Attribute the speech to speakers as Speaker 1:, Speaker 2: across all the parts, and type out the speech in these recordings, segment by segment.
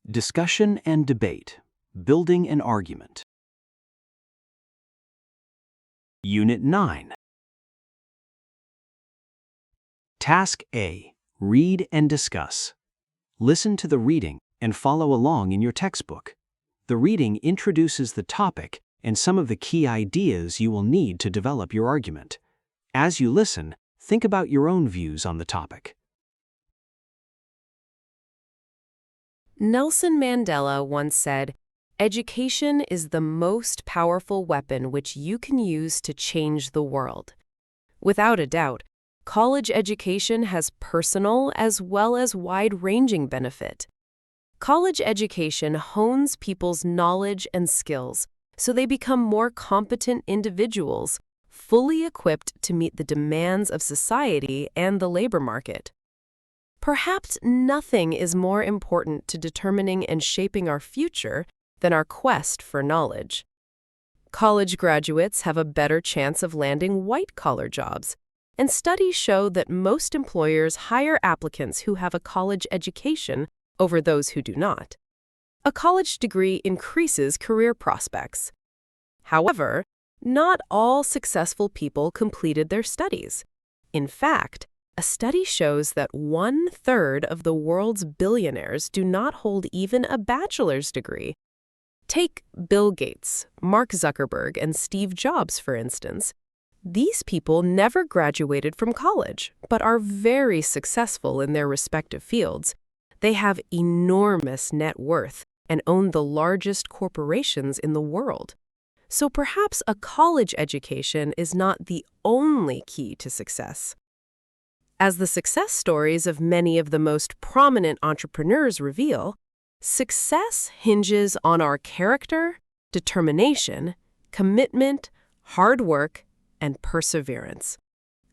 Speaker 1: Discussion and debate. Building an argument. Unit 9. Task A. Read and discuss. Listen to the reading and follow along in your textbook. The reading introduces the topic and some of the key ideas you will need to develop your argument. As you listen, think about your own views on the topic.
Speaker 2: Nelson Mandela once said, "Education is the most powerful weapon which you can use to change the world." Without a doubt, college education has personal as well as wide-ranging benefit. College education hones people's knowledge and skills so they become more competent individuals, fully equipped to meet the demands of society and the labor market. Perhaps nothing is more important to determining and shaping our future than our quest for knowledge. College graduates have a better chance of landing white-collar jobs, and studies show that most employers hire applicants who have a college education over those who do not. A college degree increases career prospects. However, not all successful people completed their studies. In fact, a study shows that 1/3 of the world's billionaires do not hold even a bachelor's degree. Take Bill Gates, Mark Zuckerberg, and Steve Jobs, for instance. These people never graduated from college, but are very successful in their respective fields. They have enormous net worth and own the largest corporations in the world. So perhaps a college education is not the only key to success. As the success stories of many of the most prominent entrepreneurs reveal, success hinges on our character, determination, commitment, hard work, and perseverance.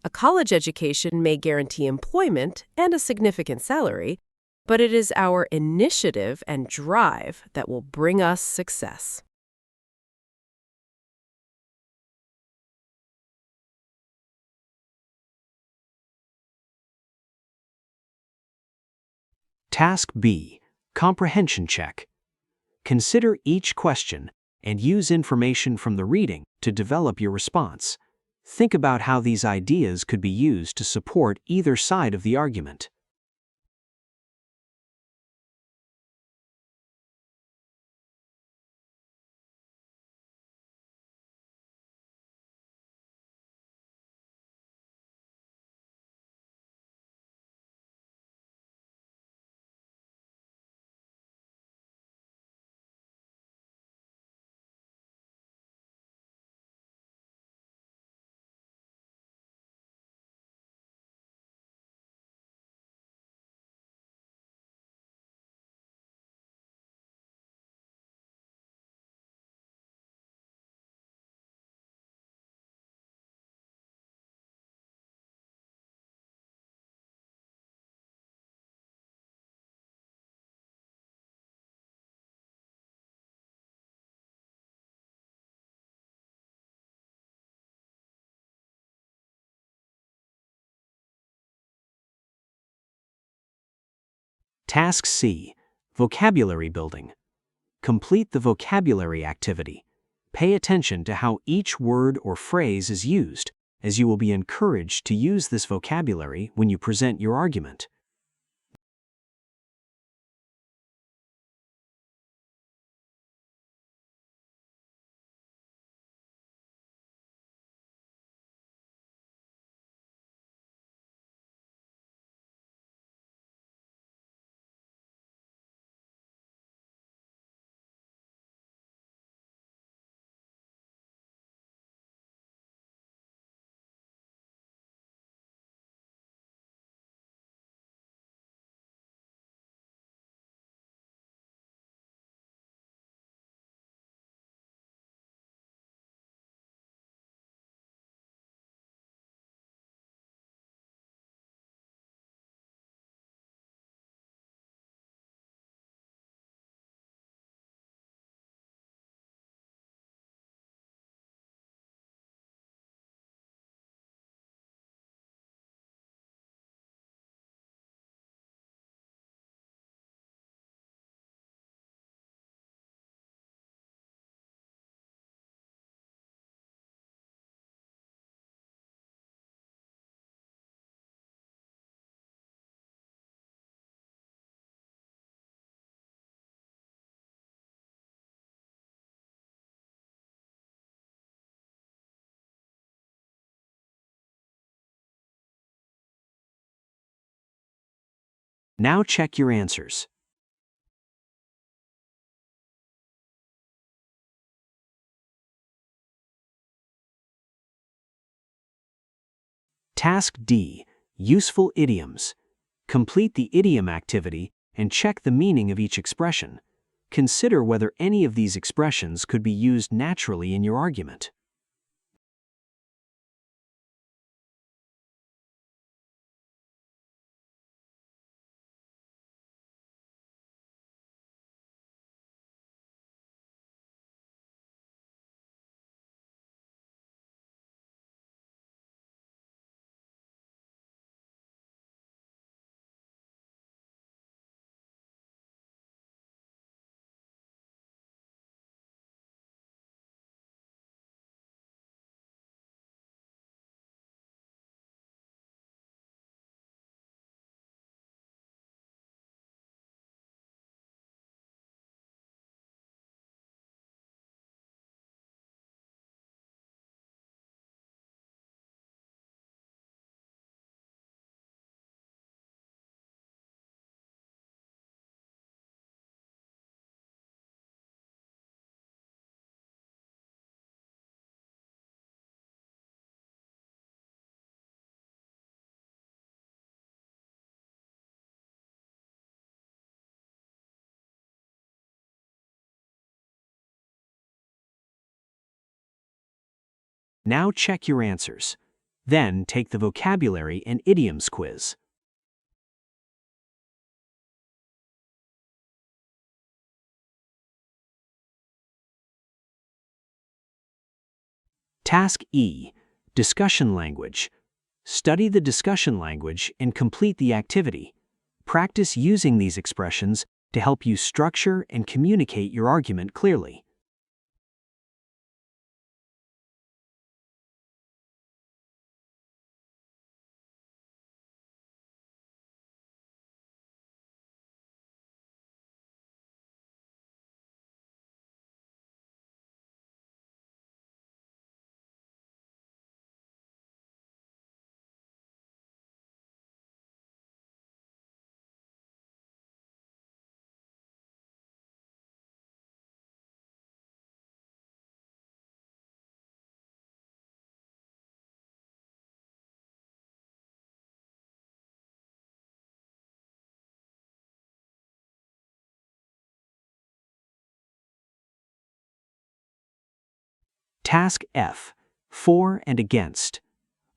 Speaker 2: A college education may guarantee employment and a significant salary, but it is our initiative and drive that will bring us success.
Speaker 1: Task B. Comprehension check. Consider each question and use information from the reading to develop your response. Think about how these ideas could be used to support either side of the argument. Task C. Vocabulary building. Complete the vocabulary activity. Pay attention to how each word or phrase is used, as you will be encouraged to use this vocabulary when you present your argument. Now check your answers. Task D. Useful idioms. Complete the idiom activity and check the meaning of each expression. Consider whether any of these expressions could be used naturally in your argument. Now check your answers. Then take the vocabulary and idioms quiz. Task E. Discussion language. Study the discussion language and complete the activity. Practice using these expressions to help you structure and communicate your argument clearly. Task F. For and against.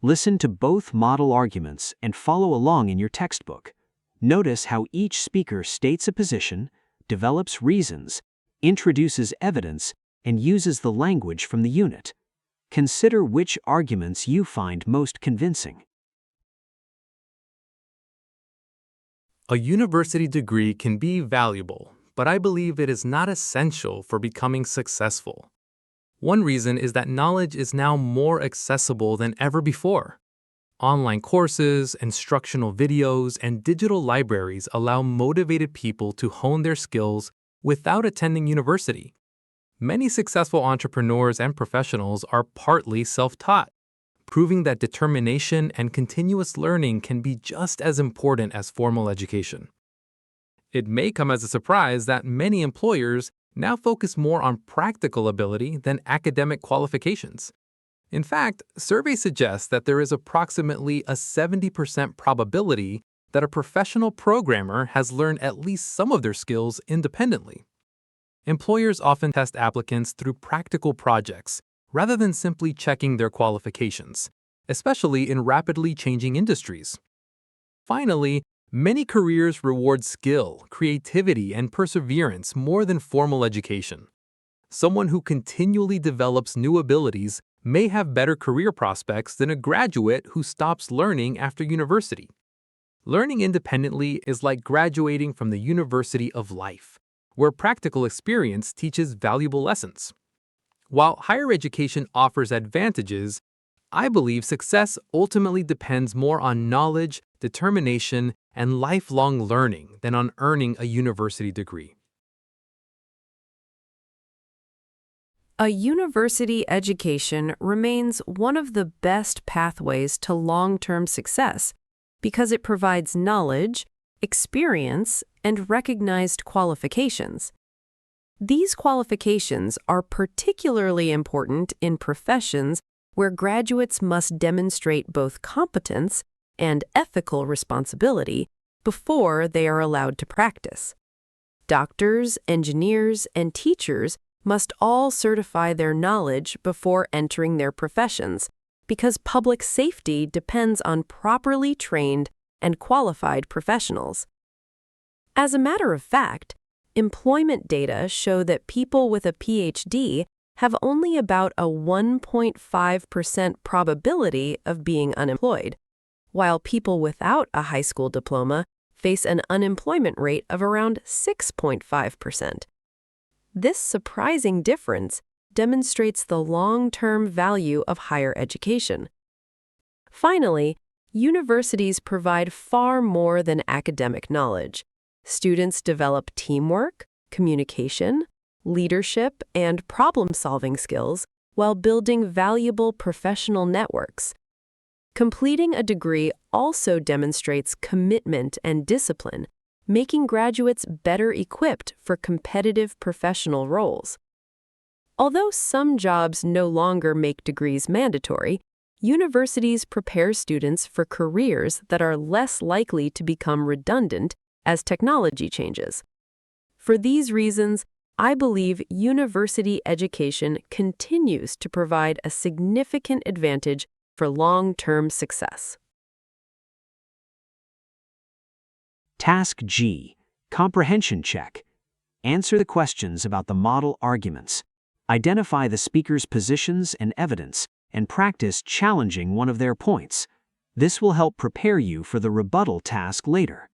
Speaker 1: Listen to both model arguments and follow along in your textbook. Notice how each speaker states a position, develops reasons, introduces evidence, and uses the language from the unit. Consider which arguments you find most convincing.
Speaker 3: A university degree can be valuable, but I believe it is not essential for becoming successful. One reason is that knowledge is now more accessible than ever before. Online courses, instructional videos, and digital libraries allow motivated people to hone their skills without attending university. Many successful entrepreneurs and professionals are partly self-taught, proving that determination and continuous learning can be just as important as formal education. It may come as a surprise that many employers now focus more on practical ability than academic qualifications. In fact, surveys suggest that there is approximately a 70% probability that a professional programmer has learned at least some of their skills independently. Employers often test applicants through practical projects rather than simply checking their qualifications, especially in rapidly changing industries. Finally, many careers reward skill, creativity, and perseverance more than formal education. Someone who continually develops new abilities may have better career prospects than a graduate who stops learning after university. Learning independently is like graduating from the University of Life, where practical experience teaches valuable lessons. While higher education offers advantages, I believe success ultimately depends more on knowledge, determination, and lifelong learning than on earning a university degree.
Speaker 2: A university education remains one of the best pathways to long-term success because it provides knowledge, experience, and recognized qualifications. These qualifications are particularly important in professions where graduates must demonstrate both competence and ethical responsibility before they are allowed to practice. Doctors, engineers, and teachers must all certify their knowledge before entering their professions because public safety depends on properly trained and qualified professionals. As a matter of fact, employment data show that people with a PhD have only about a 1.5% probability of being unemployed, while people without a high school diploma face an unemployment rate of around 6.5%. This surprising difference demonstrates the long-term value of higher education. Finally, universities provide far more than academic knowledge. Students develop teamwork, communication, leadership, and problem-solving skills while building valuable professional networks. Completing a degree also demonstrates commitment and discipline, making graduates better equipped for competitive professional roles. Although some jobs no longer make degrees mandatory, universities prepare students for careers that are less likely to become redundant as technology changes. For these reasons, I believe university education continues to provide a significant advantage for long-term success.
Speaker 1: Task G. Comprehension check. Answer the questions about the model arguments. Identify the speaker's positions and evidence, and practice challenging one of their points. This will help prepare you for the rebuttal task later.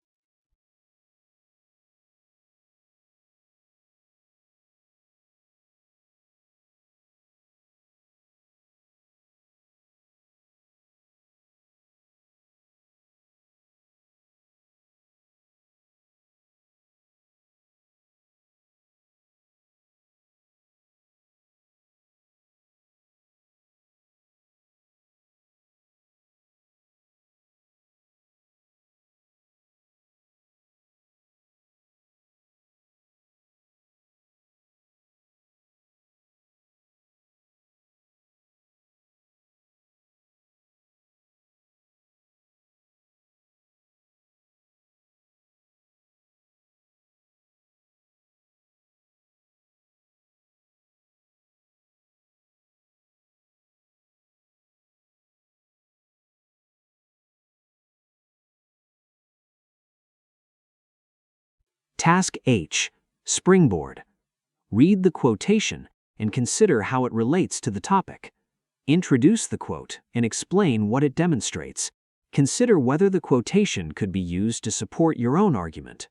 Speaker 1: Task H. Springboard. Read the quotation and consider how it relates to the topic. Introduce the quote and explain what it demonstrates. Consider whether the quotation could be used to support your own argument.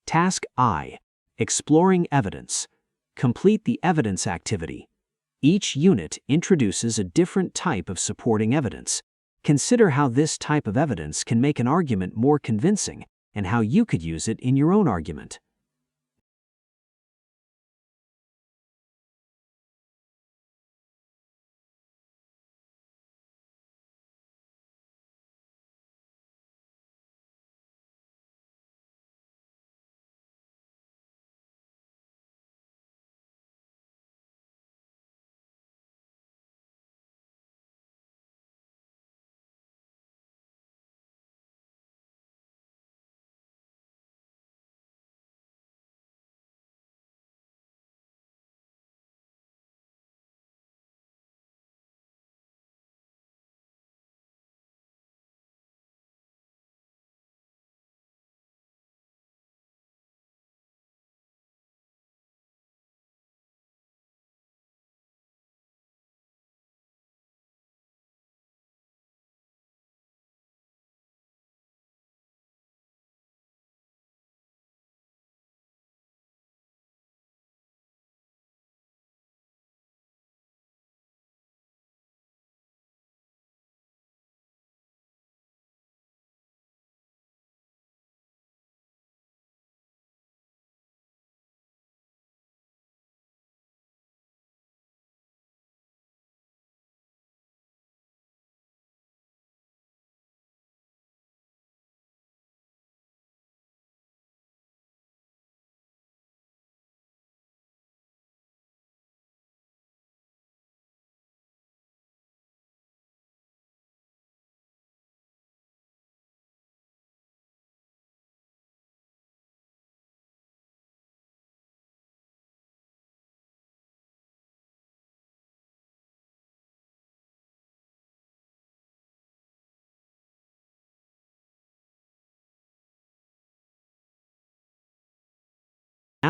Speaker 1: Task I. Exploring evidence. Complete the evidence activity. Each unit introduces a different type of supporting evidence. Consider how this type of evidence can make an argument more convincing and how you could use it in your own argument.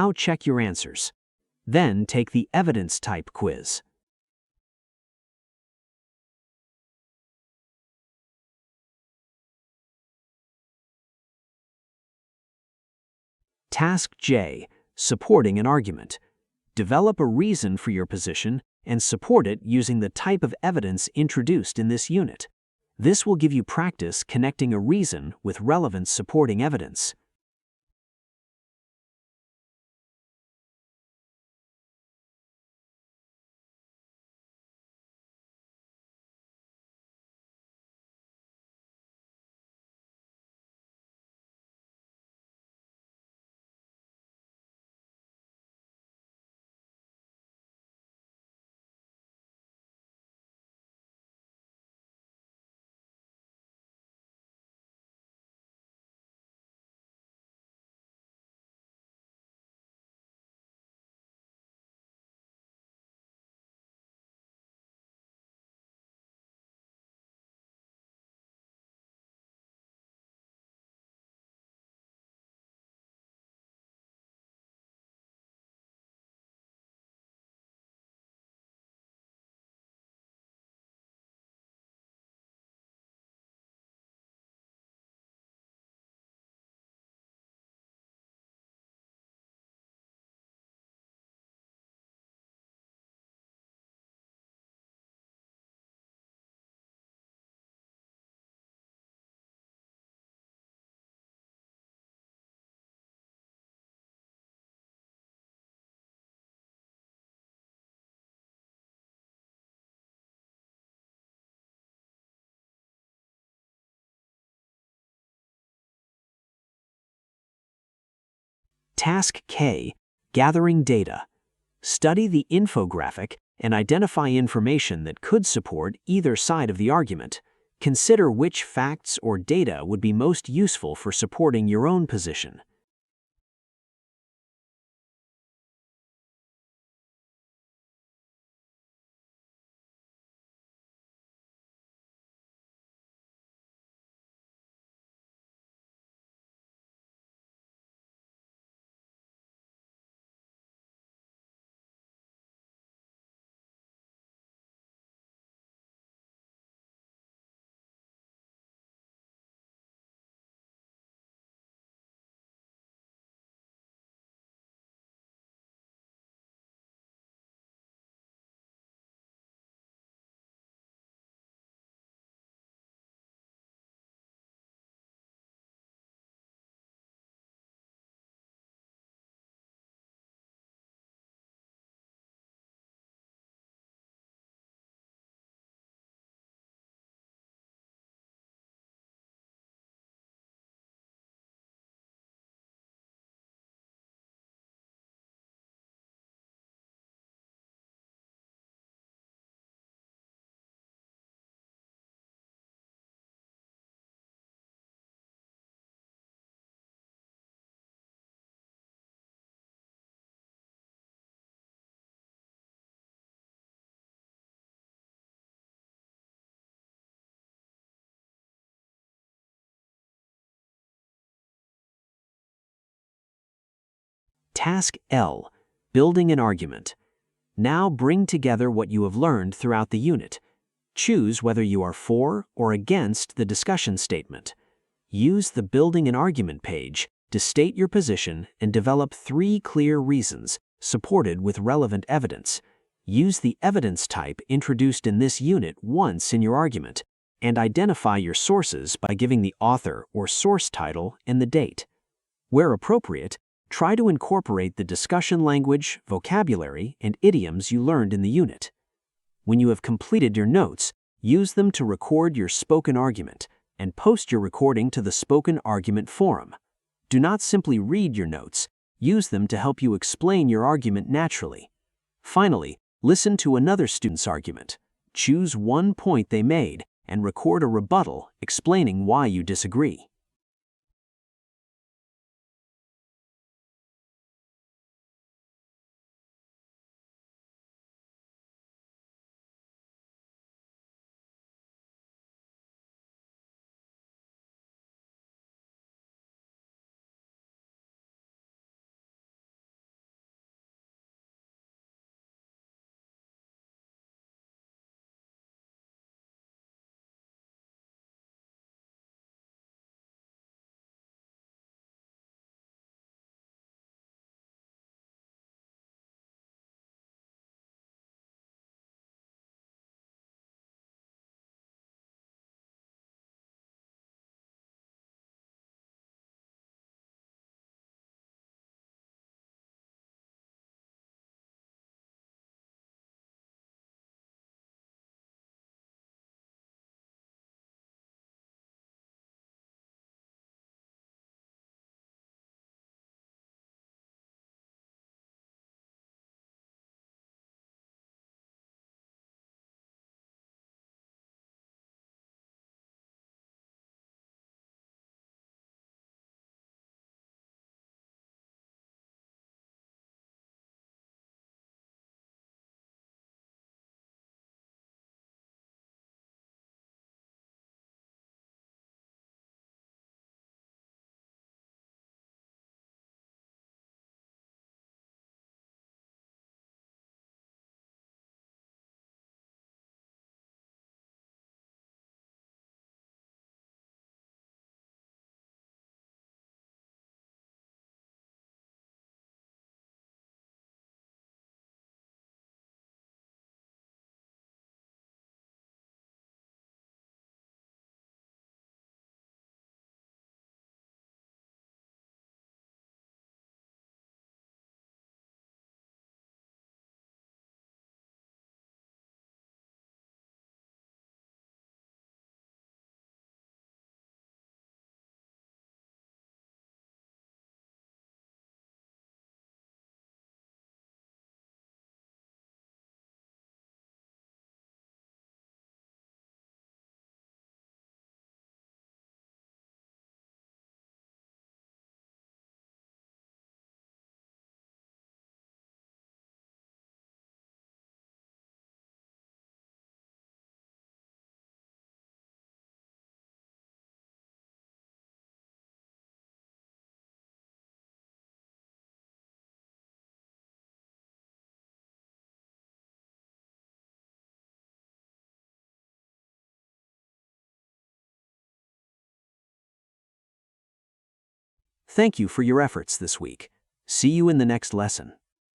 Speaker 1: Now check your answers. Then take the evidence type quiz. Task J, supporting an argument. Develop a reason for your position and support it using the type of evidence introduced in this unit. This will give you practice connecting a reason with relevant supporting evidence. Task K, gathering data. Study the infographic and identify information that could support either side of the argument. Consider which facts or data would be most useful for supporting your own position. Task L, building an argument. Now bring together what you have learned throughout the unit. Choose whether you are for or against the discussion statement. Use the Building an Argument page to state your position and develop 3 clear reasons supported with relevant evidence. Use the evidence type introduced in this unit once in your argument, and identify your sources by giving the author or source title and the date. Where appropriate, try to incorporate the discussion language, vocabulary, and idioms you learned in the unit. When you have completed your notes, use them to record your spoken argument and post your recording to the Spoken Argument Forum. Do not simply read your notes, use them to help you explain your argument naturally. Finally, listen to another student's argument. Choose one point they made and record a rebuttal explaining why you disagree. Thank you for your efforts this week. See you in the next lesson.